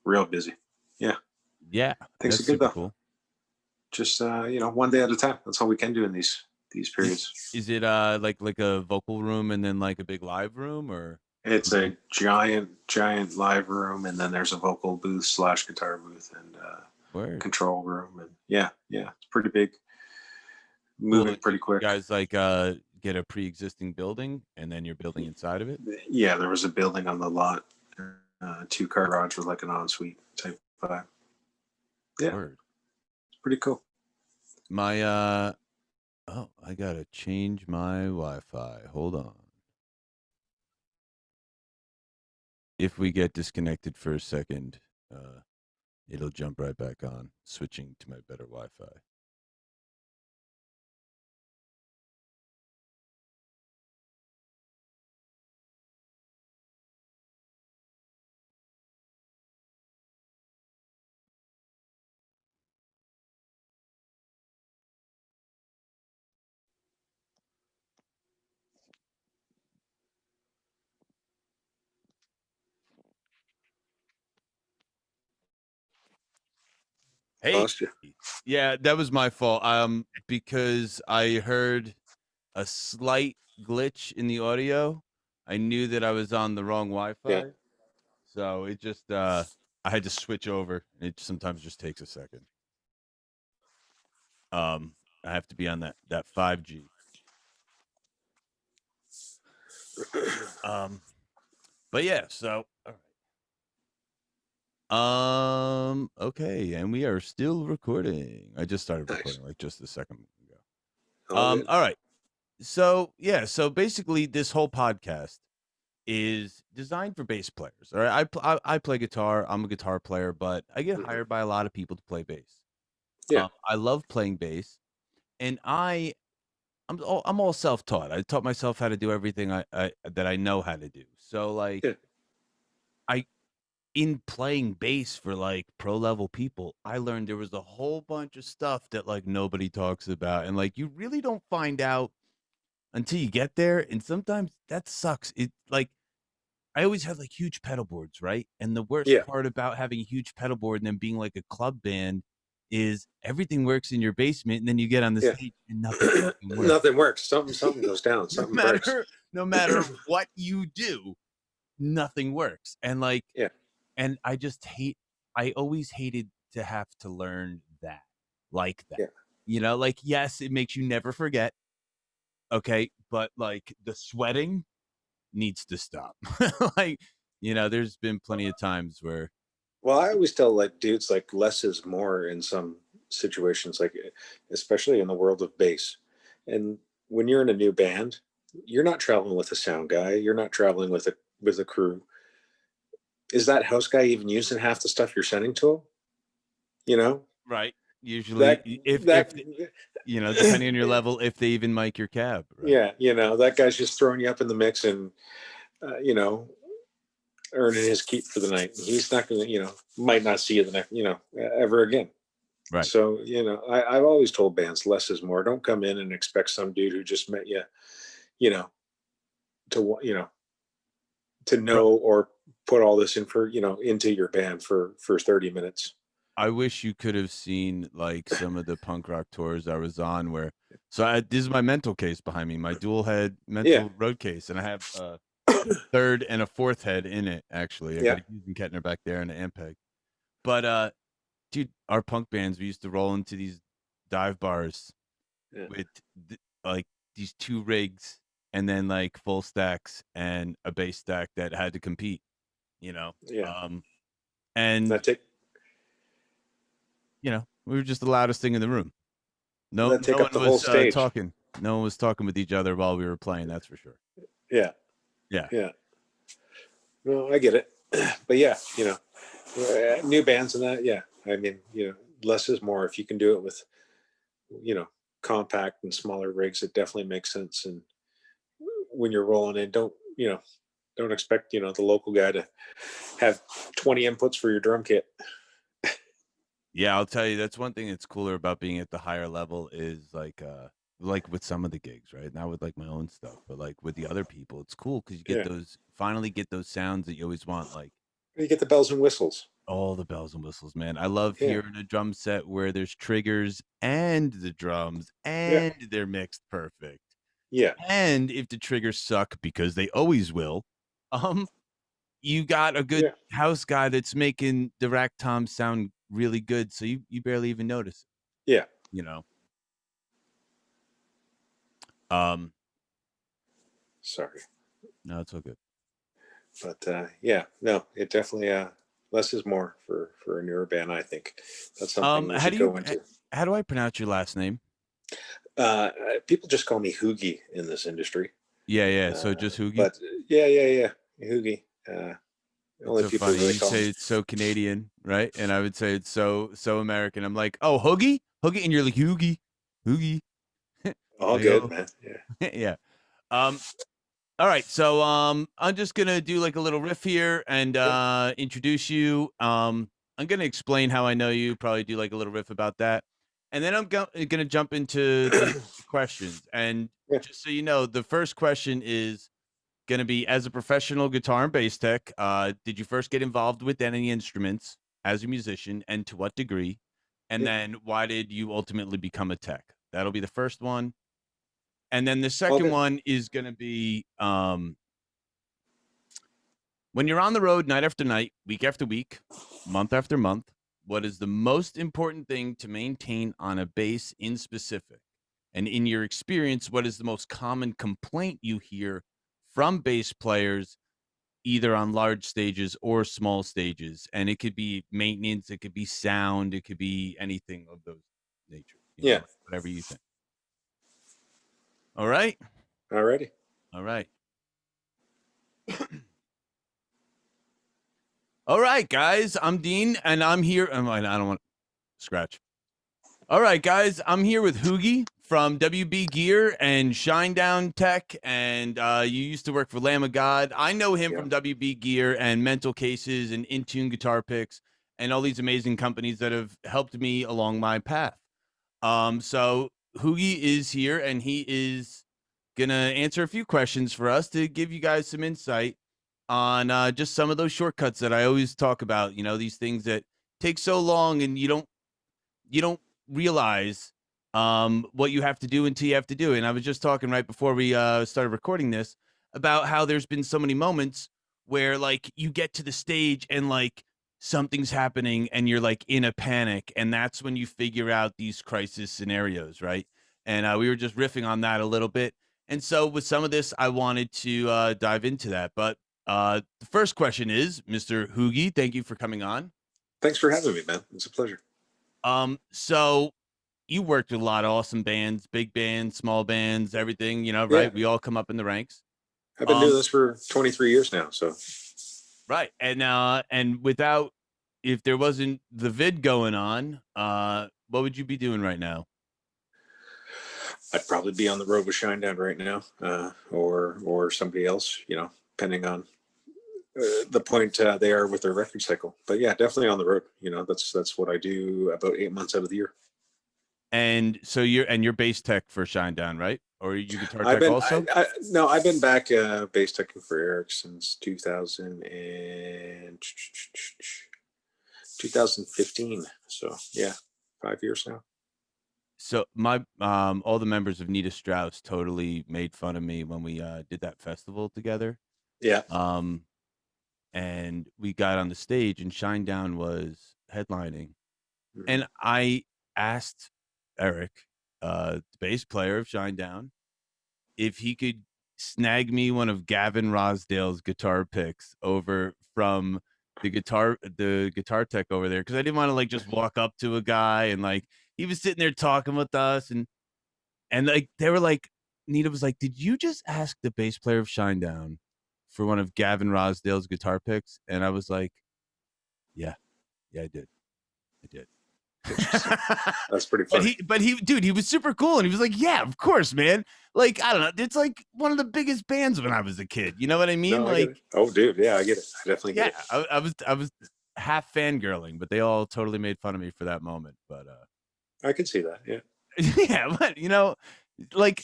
real busy. Yeah, Yeah, things that's are good super though. cool. Just one day at a time. That's all we can do in these Is periods. is it like a vocal room and then like a big live room or It's a giant live room, and then there's a vocal booth slash guitar booth and word? control room, and yeah, it's pretty big, Cool. moving You pretty quick. guys like get a pre-existing building and then you're building inside of it? Yeah, there was a building on the lot, 2-car garage with like an ensuite type vibe. Yeah, Word. it's pretty cool. My oh, I gotta change my Wi-Fi. Hold on. If we get disconnected for a second, it'll jump right back on, switching to my better Wi-Fi. Hey, Lost you. yeah, that was my fault. Because I heard a slight glitch in the audio. I knew that I was on the wrong Yeah. Wi-Fi, so it just I had to switch over. It sometimes just takes a second. I have to be on that 5G. But yeah, so all right. Okay, and we are still recording. I just started Nice. recording like just a second ago. All good. All right. So yeah, so basically this whole podcast is designed for bass players. All right, I play guitar. I'm a guitar player, but I get Hmm. hired by a lot of people to play bass. Yeah. I love playing bass, and I'm all self taught. I taught myself how to do everything I that I know how to do. So like Yeah. I in playing bass for like pro level people, I learned there was a whole bunch of stuff that like nobody talks about, and like you really don't find out until you get there, and sometimes that sucks. It like I always had like huge pedal boards, right? And the worst Yeah. part about having a huge pedal board and then being like a club band is everything works in your basement, and then you get on the Yeah. stage and nothing fucking works. Nothing works. Something goes down. no Something breaks. matter no matter what you do, nothing works. And like, Yeah. and I always hated to have to learn that, like that. Yeah. Like yes, it makes you never forget. Okay, but like the sweating needs to stop. like, there's been plenty of times where Well, I always tell like dudes like less is more in some situations, like especially in the world of bass. And when you're in a new band, you're not traveling with a sound guy. You're not traveling with a crew. Is that house guy even using half the stuff you're sending to him? You know right, usually that if that depending on your level, if they even mic your cab, right? yeah, that guy's just throwing you up in the mix and earning his keep for the night. He's not going to, might not see you the next, ever again. Right. So, I've always told bands less is more. Don't come in and expect some dude who just met you, you know, to Bro, know or put all this in for, into your band for 30 minutes. I wish you could have seen like some of the punk rock tours I was on where this is my mental case behind me, my dual head Yeah. mental road case, and I have a third and a fourth head in it actually. I got Yeah. a Houston Kettner back there and an Ampeg. But dude, our punk bands, we used to roll into these dive bars Yeah. with like these two rigs and then like full stacks and a bass stack that had to compete, you know. Yeah. And That take, we were just the loudest thing in the room. No, that no take up one the whole was stage. talking. No one was talking with each other while we were playing. That's for sure. Yeah. Yeah. Yeah. No, I get it. But yeah, new bands and that. Yeah. I mean, less is more. If you can do it with, you know, compact and smaller rigs, it definitely makes sense. And when you're rolling in, don't expect, the local guy to have 20 inputs for your drum kit. Yeah, I'll tell you, that's one thing that's cooler about being at the higher level is like with some of the gigs, right? Not with like my own stuff, but like with the other people, it's cool because you Yeah. finally get those sounds that you always want. Like, You get the bells and whistles. All the bells and whistles, man. I love Yeah, hearing a drum set where there's triggers and the drums yeah, and they're mixed perfect. yeah, And if the triggers suck, because they always will, um, you got a good yeah, house guy that's making the rack toms sound really good, so you barely even notice yeah. it, you know. Um, Sorry, no, it's all good. but yeah, no, it definitely less is more for a newer band. I think that's something you How should do you go into. how do I pronounce your last name? People just call me Hoogie in this industry, Yeah, yeah. So just Hoogie. but yeah, yeah, yeah, Hoogie. It's Only so people funny. really You call me. say it's so Canadian, right? And I would say it's so American. I'm like, oh, Hoogie, Hoogie, and you're like Hoogie, Hoogie. All Like, good, oh, man. Yeah, yeah. Um, all right, so I'm just gonna do like a little riff here and yeah, introduce you. I'm gonna explain how I know you. Probably do like a little riff about that, and then gonna jump into the questions. And yeah, just so you know, the first question is gonna be: as a professional guitar and bass tech, did you first get involved with any instruments as a musician, and to what degree? And yeah. then why did you ultimately become a tech? That'll be the first one. And then the All second good. one is going to be when you're on the road night after night, week after week, month after month, what is the most important thing to maintain on a bass in specific? And in your experience, what is the most common complaint you hear from bass players, either on large stages or small stages? And it could be maintenance, it could be sound, it could be anything of those nature, Yeah. whatever you think. All right. Alrighty. All right. All right, guys. I'm Dean, and I'm here. I don't want to scratch. All right, guys. I'm here with Hoogie from WB Gear and Shinedown Tech, and you used to work for Lamb of God. I know him Yeah. from WB Gear and Mental Cases and Intune Guitar Picks and all these amazing companies that have helped me along my path. So Hoogie is here, and he is gonna answer a few questions for us to give you guys some insight on just some of those shortcuts that I always talk about. You know, these things that take so long, and you don't realize what you have to do until you have to do it. And I was just talking right before we started recording this about how there's been so many moments where like you get to the stage and like something's happening and you're like in a panic, and that's when you figure out these crisis scenarios, right? And we were just riffing on that a little bit. And so with some of this, I wanted to dive into that. But the first question is, Mr. Hoogie, thank you for coming on. Thanks for having me, man. It's a pleasure. So you worked with a lot of awesome bands, big bands, small bands, everything, Yeah. right? We all come up in the ranks. I've been doing Um, this for 23 years now, so right. And without if there wasn't the vid going on, what would you be doing right now? I'd probably be on the road with Shinedown right now, or somebody else, depending on the point they are with their record cycle. But yeah, definitely on the road. That's what I do about 8 months out of the year. And so you're bass tech for Shinedown, right? Or are you guitar I've tech been also? no, I've been back bass teching for Eric since 2015. So yeah, 5 years now. So my all the members of Nita Strauss totally made fun of me when we did that festival together. Yeah. Um and we got on the stage and Shinedown was headlining. Mhm. And I asked Eric, the bass player of Shinedown, if he could snag me one of Gavin Rosdale's guitar picks over from the guitar tech over there, because I didn't want to like just walk up to a guy and like he was sitting there talking with us, and like they were like, Nita was like, "Did you just ask the bass player of Shinedown for one of Gavin Rosdale's guitar picks?" And I was like, "Yeah, yeah, I did." Interesting. That's pretty but funny. he, but he, dude, he was super cool, and he was like, "Yeah, of course, man." Like, I don't know, it's like one of the biggest bands when I was a kid. You know what I mean? No, I get Like, it. Oh, dude, yeah, I get it. I definitely get yeah, it. I was half fangirling, but they all totally made fun of me for that moment. But I can see that. Yeah. yeah, but like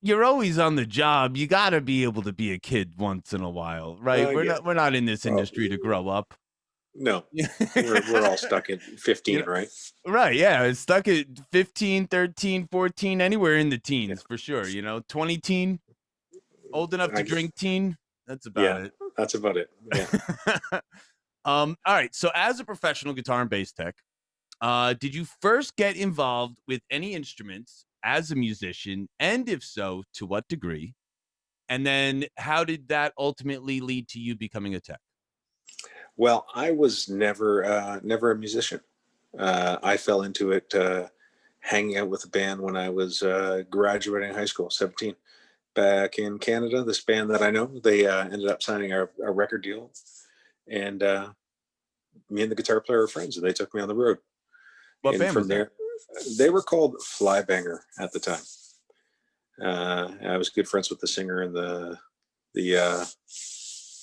you're always on the job. You got to be able to be a kid once in a while, right? I We're get not it. we're not in this Oh, industry to grow up. No, you we're all stuck at 15, know, right? right? Yeah, it's stuck at 15, 13, 14, anywhere in the Yeah, teens for sure. 20 teen, old enough to I drink teen. That's about yeah, it. that's about it. Yeah. All right. So, as a professional guitar and bass tech, did you first get involved with any instruments as a musician? And if so, to what degree? And then how did that ultimately lead to you becoming a tech? Well, I was never a musician. I fell into it hanging out with a band when I was graduating high school, 17. Back in Canada, this band that I know, they ended up signing a record deal, and me and the guitar player were friends, and they took me on the road. What And band from was that? there, they were called Flybanger at the time. I was good friends with the singer and the uh,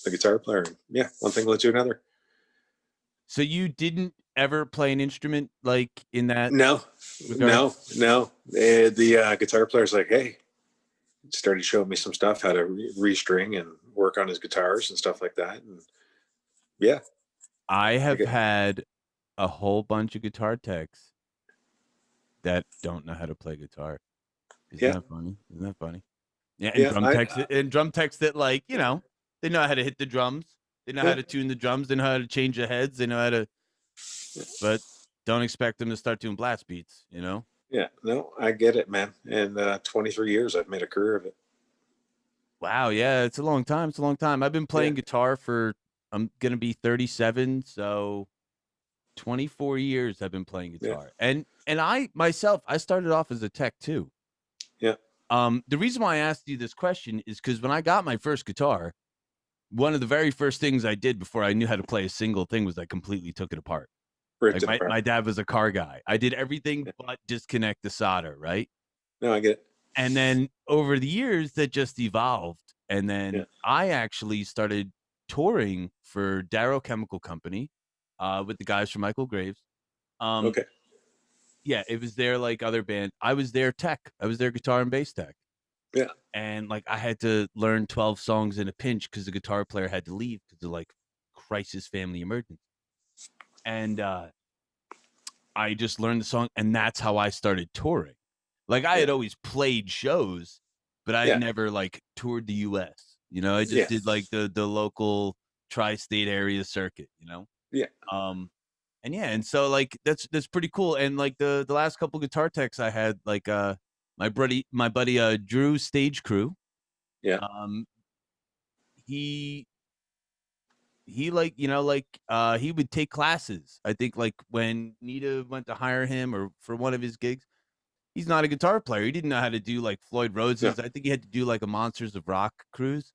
the guitar player. And yeah, one thing led to another. So you didn't ever play an instrument like in that No, regard? no. The guitar player's like, hey, started showing me some stuff, how to restring and work on his guitars and stuff like that. And yeah, I I have get had a whole bunch of guitar techs that don't know how to play guitar. Isn't yeah, that funny? Isn't that funny? Yeah, and yeah. drum techs and drum techs that like, they know how to hit the drums. They know how Yeah, to tune the drums. They know how to change the heads. They know how to, but don't expect them to start doing blast beats. yeah. No, I get it, man. And 23 years, I've made a career of it. Wow, yeah, it's a long time. It's a long time. I've been Yeah, playing guitar for I'm gonna be 37, so 24 years I've been playing yeah, guitar. And I myself, I started off as a tech too. yeah. The reason why I asked you this question is because when I got my first guitar, one of the very first things I did before I knew how to play a single thing was I completely took it apart. Ripped Like it my apart. dad was a car guy. I did everything Yeah. but disconnect the solder, right? No, I get it. And then over the years, that just evolved. And Yeah. then I actually started touring for Darrow Chemical Company with the guys from Michael Graves. Um, Okay. yeah, it was their like other band. I was their tech. I was their guitar and bass tech. Yeah. And like I had to learn 12 songs in a pinch because the guitar player had to leave because of like crisis family emergency. And I just learned the song, and that's how I started touring. Like I Yeah. had always played shows, but I'd Yeah. never like toured the US. I just Yeah. did like the local tri-state area circuit. Yeah. Um and yeah, and so like that's pretty cool. And like the last couple guitar techs I had, like my buddy Drew Stage Crew, Yeah. um he he like he would take classes. I think like when Nita went to hire him or for one of his gigs. He's not a guitar player. He didn't know how to do like Floyd No. Roses. I think he had to do like a Monsters of Rock cruise.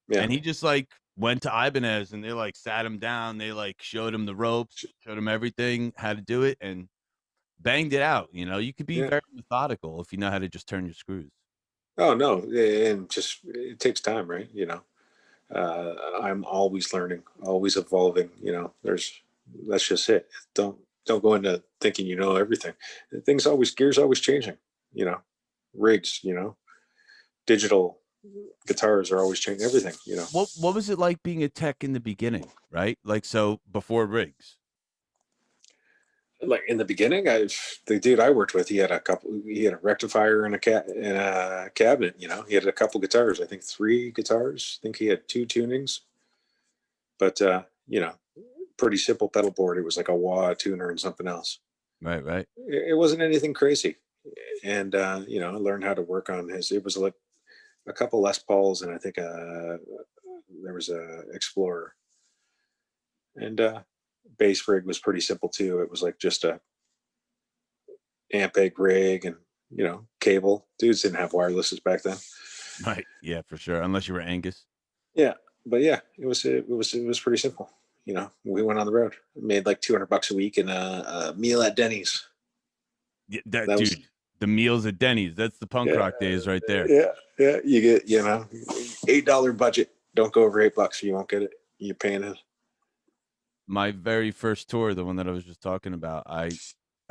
Yeah. And he just like went to Ibanez and they like sat him down. They like showed him the ropes, showed him everything, how to do it, and banged it out. You could be Yeah. very methodical if you know how to just turn your screws. Oh no, and just it takes time, right? I'm always learning, always evolving. That's just it. Don't go into thinking you know everything. Things always gears always changing. You know, rigs. Digital guitars are always changing everything. What was it like being a tech in the beginning, right? Like so before rigs. Like in the beginning, the dude I worked with, he had a rectifier and a cabinet. He had a couple guitars. I think three guitars. I think he had two tunings, but pretty simple pedal board. It was like a wah, a tuner, and something else. Right, right. It wasn't anything crazy. And I learned how to work on his. It was like a couple Les Pauls, and I think there was a Explorer, and bass rig was pretty simple too. It was like just a amp egg rig and cable. Dudes didn't have wirelesses back then. Right. Yeah, for sure. Unless you were Angus. Yeah, but yeah, it was pretty simple. We went on the road, made like $200 a week and a meal at Denny's. Yeah, that That was dude, the meals at Denny's. That's the punk yeah, rock days right there. yeah, yeah. You get $8 budget. Don't go over $8. You won't get it. You're paying it. My very first tour, the one that I was just talking about, I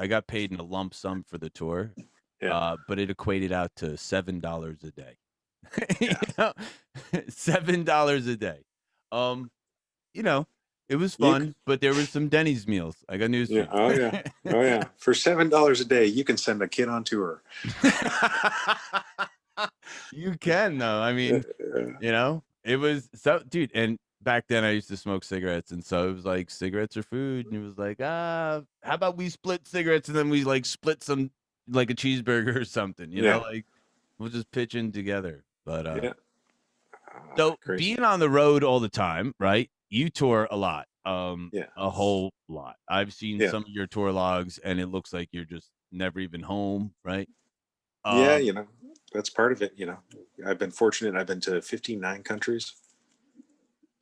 got paid in a lump sum for the tour, Yeah, but it equated out to $7 a day. you yeah, know, $7 a day. Um, you know, It was You, fun, but there was some Denny's meals. I got news for yeah, you. oh yeah, oh yeah. For $7 a day, you can send a kid on tour. You can though. I Uh, mean, it was so, dude. And back then, I used to smoke cigarettes, and so it was like cigarettes or food, and it was like, how about we split cigarettes and then we like split some like a cheeseburger or something, yeah, like we'll just pitch in together. But yeah. so Crazy. being on the road all the time, right? You tour a lot, Yeah, a whole lot. I've seen yeah, some of your tour logs, and it looks like you're just never even home, right? yeah. Um, That's part of it. I've been fortunate. I've been to 59 countries.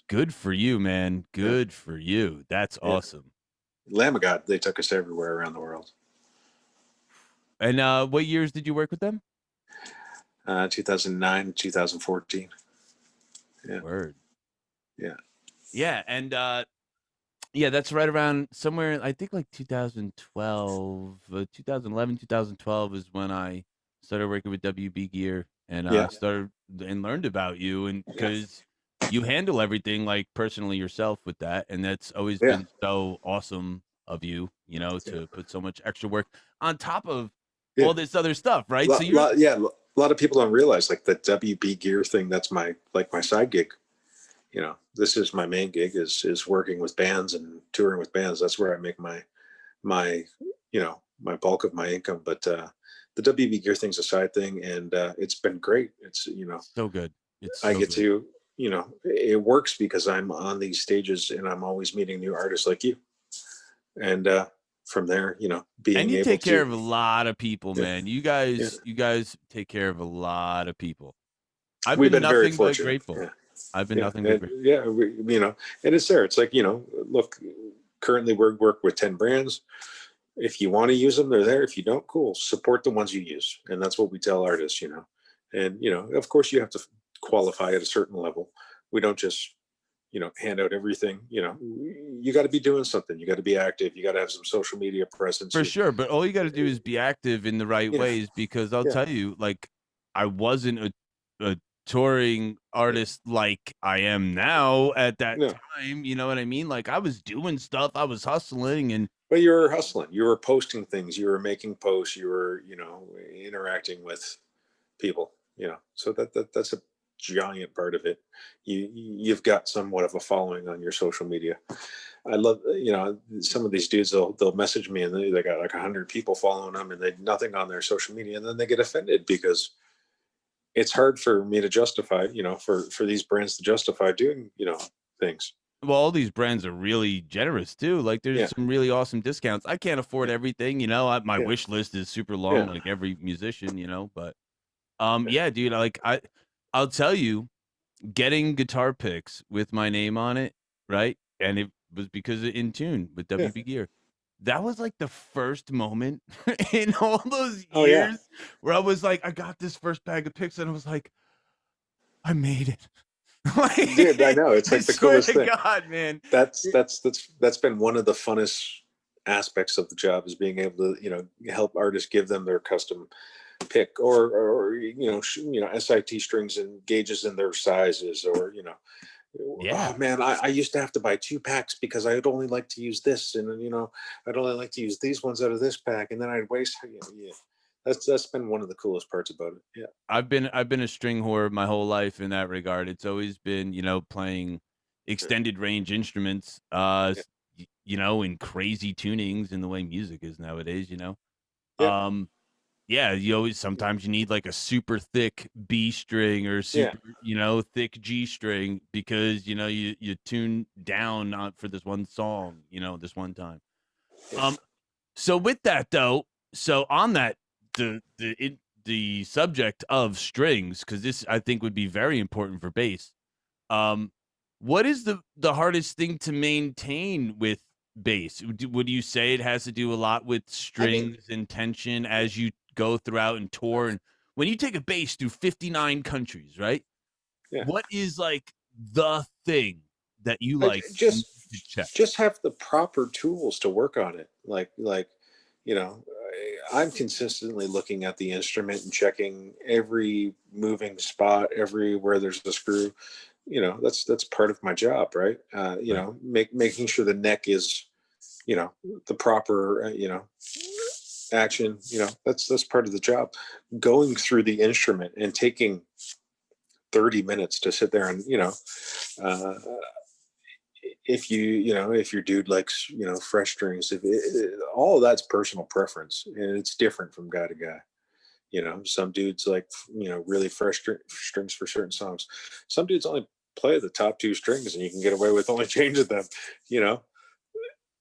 Good for you, man. Yeah, Good for you. That's yeah. awesome. Lamb of God, they took us everywhere around the world. And what years did you work with them? 2009, 2014. Yeah, Word. yeah, Yeah, and yeah, that's right around somewhere. I think like 2012, 2011, 2012 is when I started working with WB Gear and yeah, started and learned about you, and yeah, because you handle everything like personally yourself with that, and that's always yeah, been so awesome of you, yeah, to put so much extra work on top of yeah. all this other stuff, right? So you're Yeah, a lot of people don't realize like the WB gear thing. That's my side gig. This is my main gig is working with bands and touring with bands. That's where I make my my bulk of my income. But the WB gear thing's a side thing, and it's been great. It's so good. It's I so get good. to it works because I'm on these stages and I'm always meeting new artists like you, and from there, And being you able take care of to a lot of people, yeah, man. You yeah. guys, you guys take care of a lot of people. I've We've been been very nothing but fortunate. grateful. Yeah. I've been Yeah, nothing but and grateful. yeah, and it's there. It's like look. Currently, we work with 10 brands. If you want to use them, they're there. If you don't, cool. Support the ones you use, and that's what we tell artists. And of course, you have to qualify at a certain level. We don't just hand out everything. You got to be doing something. You got to be active. You got to have some social media presence. For sure, but all you got to do is be active in the right Yeah, ways, because I'll yeah, tell you, like, I wasn't a touring yeah. artist like I am now at that No, time. You know what I mean? Like, I was doing stuff, I was hustling, and but you were hustling. You were posting things. You were making posts. You were interacting with people. So that's a giant part of it. You've got somewhat of a following on your social media. I love some of these dudes, they'll message me and they got like 100 people following them and they nothing on their social media, and then they get offended because it's hard for me to justify, for these brands to justify doing things. well, all these brands are really generous too. Like, there's Yeah, some really awesome discounts. I can't afford yeah, everything, my yeah, wish list is super long, yeah, like every musician, but yeah, yeah, dude, I'll tell you, getting guitar picks with my name on it, right? And it was because of In Tune with yeah. WB Gear. That was like the first moment in all those Oh yeah, years where I was like, I got this first bag of picks and I was like, I made it. dude, I Like, know it's I like the swear coolest to thing. God, man. That's been one of the funnest aspects of the job, is being able to help artists give them their custom pick, or SIT strings and gauges in their sizes, or oh Yeah. man, I used to have to buy 2 packs because I'd only like to use this, and then I'd only like to use these ones out of this pack, and then I'd waste. Yeah, that's been one of the coolest parts about it. Yeah, I've been a string whore my whole life in that regard. It's always been, playing yeah, extended range instruments, yeah, in crazy tunings in the way music is nowadays. yeah, Um, yeah, you always sometimes you need like a super thick B string or yeah, super, thick G string because you tune down on for this one song, this one time. yeah. Um, so with that though, so on that the subject of strings, because this I think would be very important for bass. Um, what is the hardest thing to maintain with bass? Would you say it has to do a lot with I mean, strings and tension as you go throughout and tour? And when you take a bass through 59 countries, right? yeah. What is like the thing that you I like need just to check? just have the proper tools to work on it. I'm consistently looking at the instrument and checking every moving spot, everywhere there's a screw. that's part of my job, right? Right. Making sure the neck is, the proper, action. That's part of the job. Going through the instrument and taking 30 minutes to sit there and, uh, if your dude likes, fresh strings, all of that's personal preference, and it's different from guy to guy. Some dudes like, really fresh strings for certain songs. Some dudes only play the top two strings, and you can get away with only changing them. You know,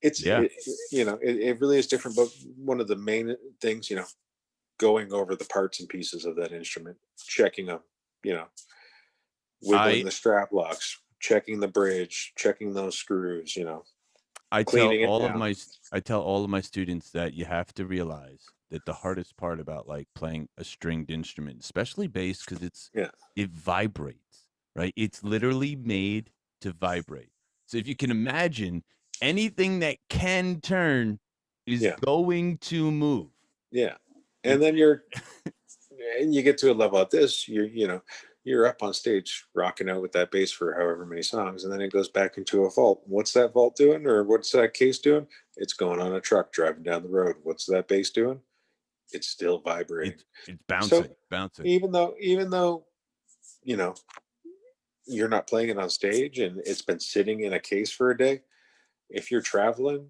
it's Yeah. it, it really is different. But one of the main things, going over the parts and pieces of that instrument, checking them, you know, wiggling I the strap locks, checking the bridge, checking those screws, I tell cleaning it all of down. my I tell all of my students that you have to realize that the hardest part about like playing a stringed instrument, especially bass, because Yeah, it vibrates, right? It's literally made to vibrate. So if you can imagine, anything that can turn is yeah, going to move. yeah. And It's then you get to a level at this, you're up on stage rocking out with that bass for however many songs, and then it goes back into a vault. What's that vault doing, or what's that case doing? It's going on a truck driving down the road. What's that bass doing? It's still vibrating. it's So bouncing, bouncing. even though you know you're not playing it on stage and it's been sitting in a case for a day, if you're traveling,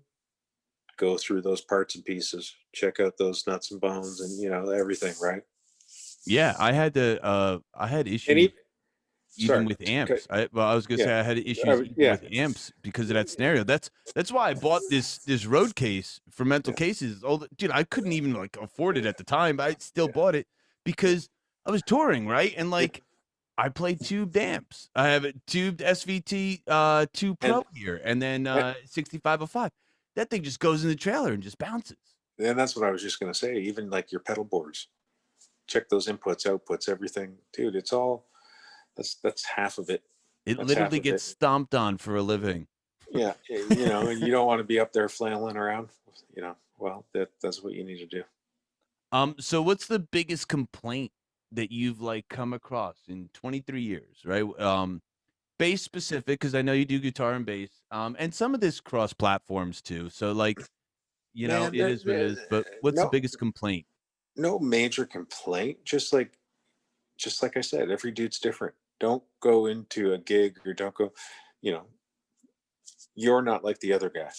go through those parts and pieces, check out those nuts and bones, and everything, right? Yeah, I had And issues even, even sorry, with amps. I was gonna yeah, say I had issues even yeah, with amps because of that scenario. That's why I bought this road case for mental yeah, cases. Dude, I couldn't even like afford it at the time, but I still yeah, bought it yeah, because I was touring, right? And yeah. like I play tubed amps. I have a tubed SVT 2 And Pro here, and then and 6505. That thing just goes in the trailer and just bounces. and that's what I was just gonna say. Even like your pedal boards, check those inputs, outputs, everything, dude. It's all that's half of it. It That's half literally of gets it. stomped on for a living. Yeah, and you don't want to be up there flailing around. Well, that's what you need to do. So what's the biggest complaint that you've like come across in 23 years, right? Bass specific, because I know you do guitar and bass, and some of this cross platforms too. So like, Man, it is what it is. But what's the no biggest complaint? no major complaint. Just like I said, every dude's different. Don't go into a gig, or don't go. You know, you're not like the other guy.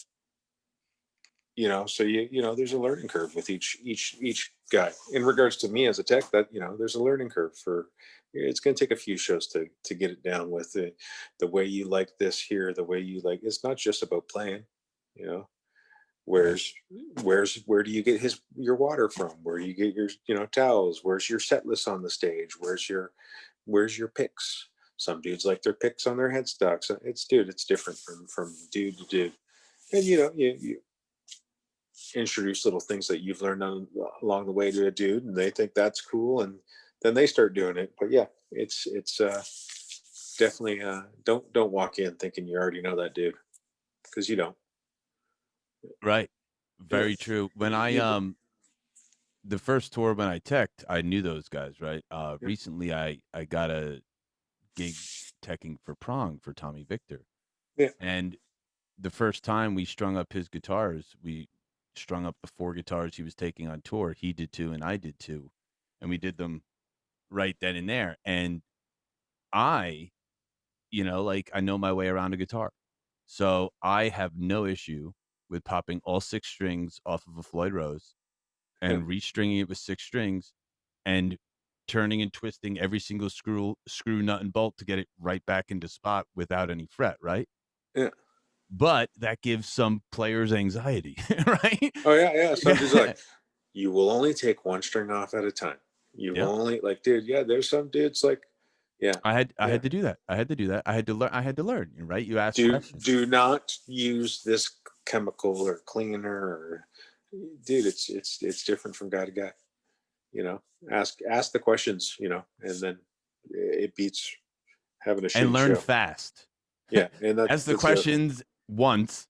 So there's a learning curve with each guy. In regards to me as a tech, that there's a learning curve for. It's going to take a few shows to get it down with the way you like this here, the way you like. It's not just about playing. You know, Right. where do you get your water from? Where do you get your towels? Where's your set list on the stage? Where's your picks? Some dudes like their picks on their headstocks. It's different from dude to dude. And you introduce little things that you've learned along the way to a dude, and they think that's cool, and then they start doing it. But yeah, it's definitely, don't walk in thinking you already know that dude, because you don't. Right. Yeah, Very true. When I you, the first tour when I teched, I knew those guys, right? yeah, Recently I got a gig teching for Prong for Tommy Victor. yeah, And the first time we strung up his guitars, we strung up the 4 guitars he was taking on tour. He did 2 and I did 2. And we did them right then and there. And I, like I know my way around a guitar. So I have no issue with popping all 6 strings off of a Floyd Rose yeah, and restringing it with 6 strings and turning and twisting every single screw nut and bolt to get it right back into spot without any fret, right? yeah. But that gives some players anxiety, right? Oh yeah, yeah. Some dudes are Yeah. like, you will only take one string off at a time. You will Yep. only, like, dude. Yeah, there's some dudes like, yeah, I yeah. had to do that. I had to do that. I had to learn, right? You ask do questions. do not use this chemical or cleaner, or, dude, it's different from guy to guy. you know ask the questions, and then it beats having a And shitty learn show. fast. Yeah, and Ask the that's the other thing. questions once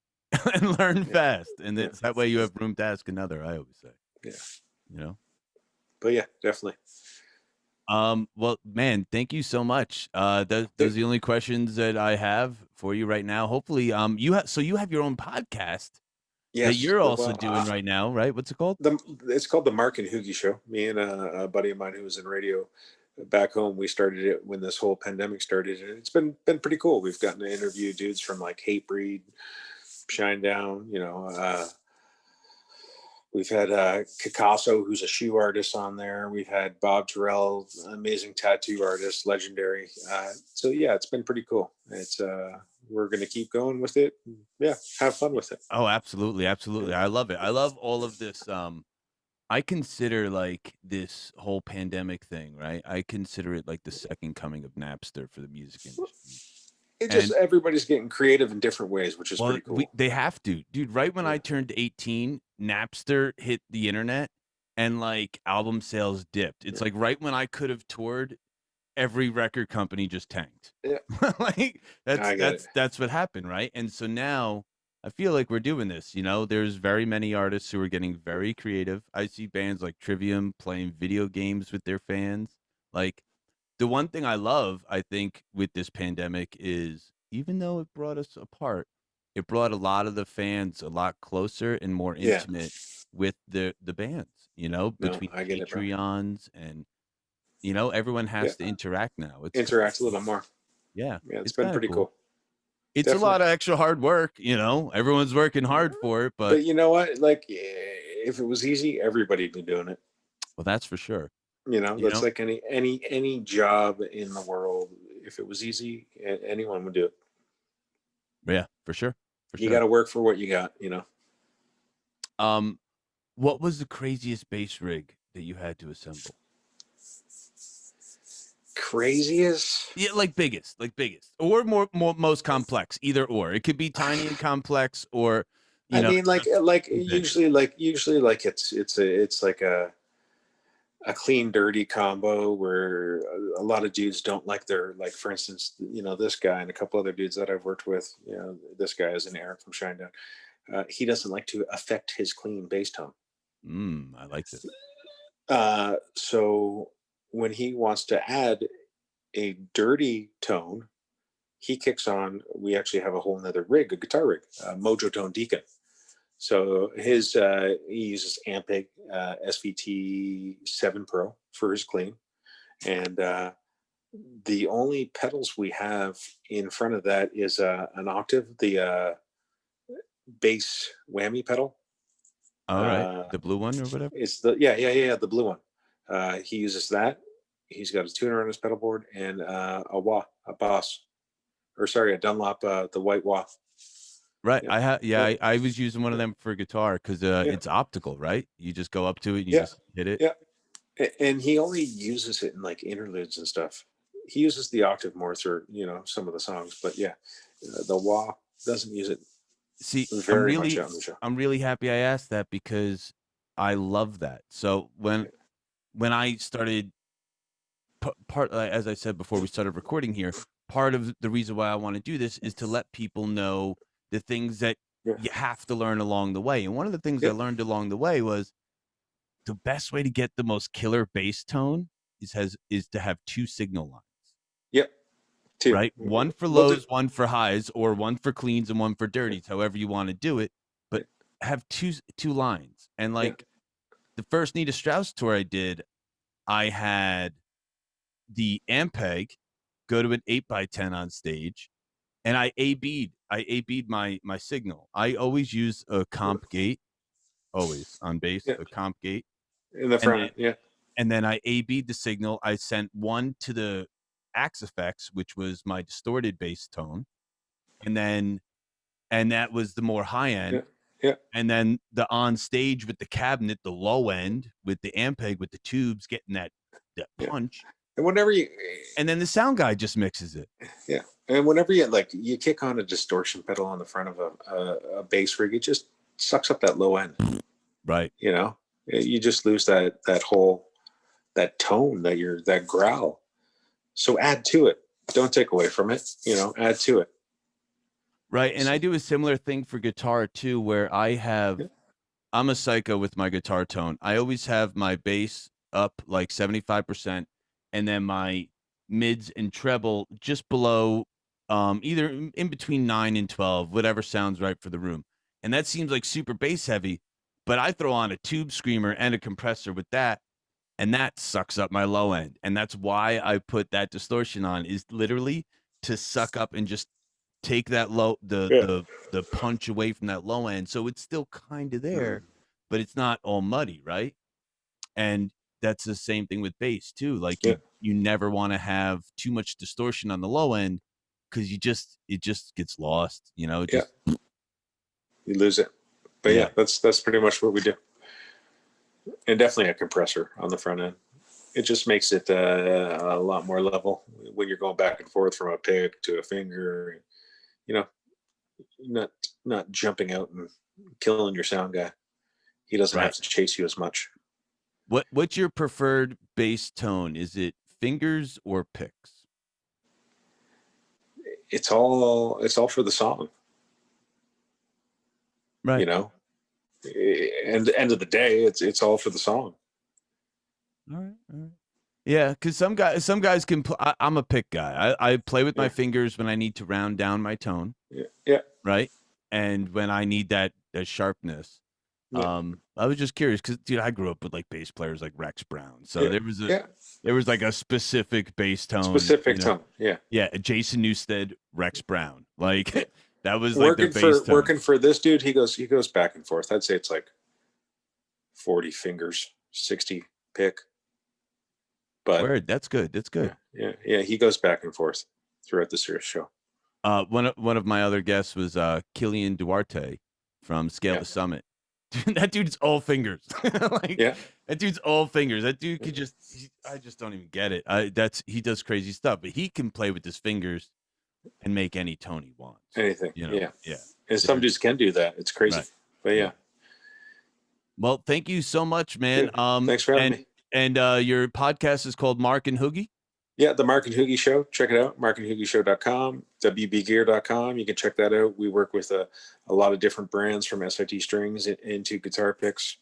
and learn Yeah, fast. And yeah, it's that way you have room to ask another, I always say, yeah. you know? But yeah, definitely. Well, man, thank you so much. Those are the only questions that I have for you right now. Hopefully, you have your own podcast that Yes. you're also Well, doing right now, right? What's it called? it's called the Mark and Hoogie Show. Me and a buddy of mine who was in radio back home, we started it when this whole pandemic started, and it's been pretty cool. We've gotten to interview dudes from like Hatebreed, Shinedown, we've had Picasso, who's a shoe artist, on there. We've had Bob Terrell, amazing tattoo artist, legendary. So yeah, it's been pretty cool. It's we're gonna keep going with it. Yeah, have fun with it. Oh, absolutely, absolutely. I love it. I love all of this. I consider like this whole pandemic thing, right? I consider it like the second coming of Napster for the music industry. It just And everybody's getting creative in different ways, which is well, pretty cool. they have to, dude. Right when Yeah, I turned 18, Napster hit the internet, and like album sales dipped. It's yeah, like right when I could have toured, every record company just tanked. yeah. Like that's I get it. that's that's what happened, right? And so now I feel like we're doing this. There's very many artists who are getting very creative. I see bands like Trivium playing video games with their fans. Like the one thing I love, I think, with this pandemic is even though it brought us apart, it brought a lot of the fans a lot closer and more Yeah, intimate with the bands, no, between I get it, bro. Patreons and everyone Yeah, has to interact now. It's kind of interact a cool. little more. Yeah, Yeah, it's it's been kind of pretty cool. cool. It's a Definitely. lot of extra hard work, Everyone's working hard for it, but But you know what? Like, if it was easy, everybody'd be doing it. well, that's for sure. You That's know? like any job in the world. If it was easy, anyone would do it. Yeah, for sure. For You got sure. to work for what you got. Um, what was the craziest bass rig that you had to assemble? Craziest. Yeah, like biggest, or more most complex, either or. It could be tiny and complex, or I mean, like just like big. usually like it's like a clean dirty combo where a lot of dudes don't like their, like, for instance, this guy and a couple other dudes that I've worked with. This guy is an Eric from Shinedown. He doesn't like to affect his clean bass tone. I like this. So when he wants to add a dirty tone, he kicks on. We actually have a whole nother rig, a guitar rig, Mojo Tone Deacon. So he uses Ampeg SVT 7 Pro for his clean, and the only pedals we have in front of that is an octave, the bass whammy pedal. All right, Uh, the blue one or whatever. it's the yeah, the blue one. He uses that. He's got his tuner on his pedal board and a Boss, or sorry, a Dunlop, the white wah. Right. Yeah, Yeah, yeah, I was using one of yeah, them for guitar because yeah, it's optical, right? You just go up to it and you yeah, just hit it. yeah. And he only uses it in like interludes and stuff. He uses the octave more through some of the songs, but yeah, the wah doesn't use it See, very much out in the show. I'm really happy I asked that because I love that. So Yeah, when I started part as I said before we started recording here, part of the reason why I want to do this is to let people know the things that yeah, you have to learn along the way. And one of the things I yeah, learned along the way was the best way to get the most killer bass tone is to have two signal lines, yeah. Two. right? One for We'll do. lows, one for highs, or one for cleans and one for Yeah, dirties, however you want to do it. yeah, But have two lines. And yeah, like the first Nita Strauss tour I did, I had the Ampeg go to an 8x10 on stage, and I A B'd my signal. I always use a comp gate, always on bass, yeah. a comp gate, In the and front then end. Yeah, I A-B'd the signal. I sent one to the Axe Effects, which was my distorted bass tone, and that was the more high yeah, end. yeah, And then the on stage with the cabinet, the low end with the Ampeg with the tubes getting that yeah. punch. And whenever you, And then the sound guy just mixes it. yeah, and whenever you kick on a distortion pedal on the front of a bass rig, it just sucks up that low end. Right. You just lose that whole that tone, that growl. So add to it. Don't take away from it. Add to it. Right. And So, I do a similar thing for guitar too, where yeah, I'm a psycho with my guitar tone. I always have my bass up like 75%, and then my mids and treble just below, either in between 9 and 12, whatever sounds right for the room. And that seems like super bass heavy, but I throw on a tube screamer and a compressor with that, and that sucks up my low end. And that's why I put that distortion on, is literally to suck up and just take that low Yeah. the punch away from that low end, so it's still kind of there, but it's not all muddy, right? And that's the same thing with bass too. Like Yeah. you never want to have too much distortion on the low end, because it just gets lost, you know. It Yeah. just You lose it. But yeah, that's pretty much what we do. And definitely a compressor on the front end. It just makes it a lot more level when you're going back and forth from a pick to a finger. You know, not jumping out and killing your sound guy. He doesn't have right. to chase you as much. What's your preferred bass tone? Is it fingers or picks? It's all for the song. Right. You know, and the end of the day, it's all for the song. All right. All right. Yeah, because some guys can. I'm a pick guy. I play with my fingers when I need to round down my tone. Yeah. Yeah. Right. And when I need that sharpness. Yeah. I was just curious because, dude, I grew up with like bass players like Rex Brown, so Yeah. there was like a specific bass tone. Specific tone. Yeah. Yeah, Jason Newsted, Rex Brown, like that was like their bass tone. Working for this dude, he goes back and forth. I'd say it's like 40 fingers, 60 pick. But word, that's good. That's good. Yeah. He goes back and forth throughout the series show. One of my other guests was Killian Duarte from Scale the Summit. Dude, that dude's all fingers. Like, that dude's all fingers. That dude could I just don't even get it. He does crazy stuff, but he can play with his fingers and make any tone he wants. Anything. You know? Yeah. And some dudes can do that. It's crazy. Right. But yeah. Well, thank you so much, man. Thanks for having me. And your podcast is called Mark and Hoogie? Yeah, the Mark and Hoogie Show. Check it out. markandhoogieshow.com, wbgear.com. You can check that out. We work with a lot of different brands, from SIT strings into guitar picks,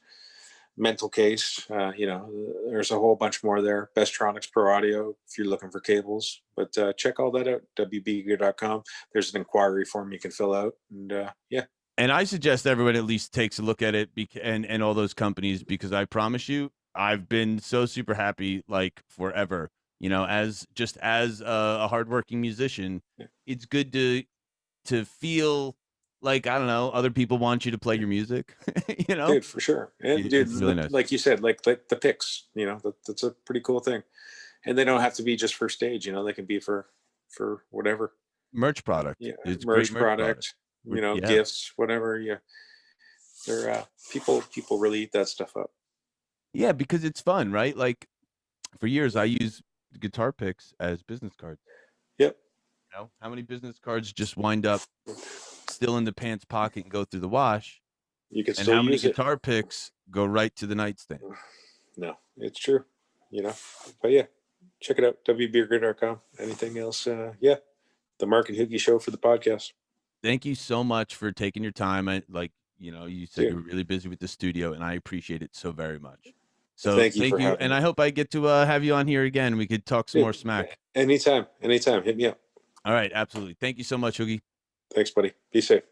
mental case. There's a whole bunch more there. Bestronix Pro Audio if you're looking for cables. But check all that out, wbgear.com. There's an inquiry form you can fill out. And yeah. And I suggest everyone at least takes a look at it and all those companies, because I promise you, I've been so super happy like forever. You know, as a hardworking musician, it's good to feel like, I don't know, other people want you to play your music. You know, dude, for sure. And dude, really nice. Like you said, like the picks. You know, that's a pretty cool thing. And they don't have to be just for stage. You know, they can be for whatever merch product. Yeah, it's merch product. You know, gifts, whatever. Yeah, they're people really eat that stuff up. Yeah, because it's fun, right? Like for years, I used guitar picks as business cards. Yep. You know, how many business cards just wind up still in the pants pocket and go through the wash? You can and still how many use guitar picks go right to the nightstand? No, it's true. You know, but yeah, check it out, wbeergrid.com. Anything else? Yeah, the Mark and Hoogie Show for the podcast. Thank you so much for taking your time. You said you were really busy with the studio, and I appreciate it so very much. So thank you, and I hope I get to have you on here again. We could talk some more smack. Anytime. Hit me up. All right, absolutely. Thank you so much, Hoogie. Thanks, buddy. Be safe.